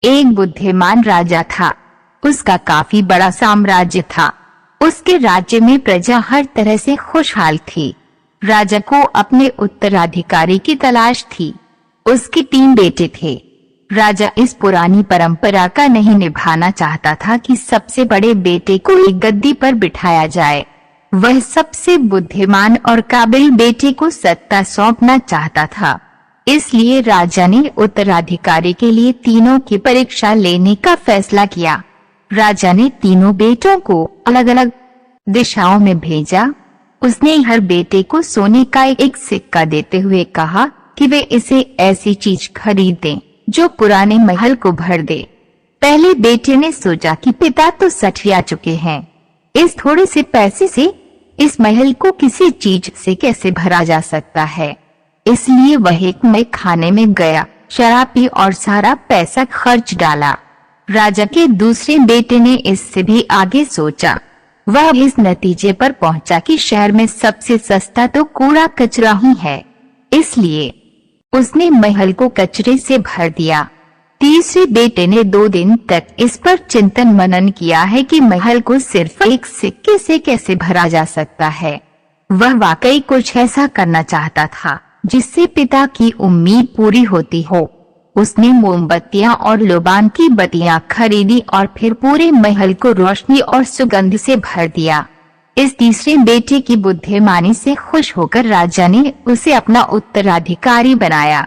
एक बुद्धिमान राजा था। उसका काफी बड़ा साम्राज्य था। उसके राज्य में प्रजा हर तरह से खुशहाल थी। राजा को अपने उत्तराधिकारी की तलाश थी। उसके 3 बेटे थे। राजा इस पुरानी परंपरा का नहीं निभाना चाहता था कि सबसे बड़े बेटे को एक गद्दी पर बिठाया जाए। वह सबसे बुद्धिमान और काबिल बेटे को सत्ता सौंपना चाहता था। इसलिए राजा ने उत्तराधिकारी के लिए तीनों की परीक्षा लेने का फैसला किया। राजा ने तीनों बेटों को अलग अलग दिशाओं में भेजा। उसने हर बेटे को सोने का एक सिक्का देते हुए कहा कि वे इसे ऐसी चीज खरीदें जो पुराने महल को भर दे। पहले बेटे ने सोचा कि पिता तो सठिया चुके हैं, इस थोड़े से पैसे से इस महल को किसी चीज से कैसे भरा जा सकता है। इसलिए वह एक मैं खाने में गया, शराब पी और सारा पैसा खर्च डाला। राजा के दूसरे बेटे ने इससे भी आगे सोचा। वह इस नतीजे पर पहुंचा कि शहर में सबसे सस्ता तो कूड़ा कचरा ही है। इसलिए उसने महल को कचरे से भर दिया। तीसरे बेटे ने 2 दिन तक इस पर चिंतन मनन किया है कि महल को सिर्फ एक सिक्के से कैसे भरा जा सकता है। वह वाकई कुछ ऐसा करना चाहता था जिससे पिता की उम्मीद पूरी होती हो। उसने मोमबत्तियां और लोबान की बत्तियां खरीदी और फिर पूरे महल को रोशनी और सुगंध से भर दिया। इस तीसरे बेटे की बुद्धिमानी से खुश होकर राजा ने उसे अपना उत्तराधिकारी बनाया।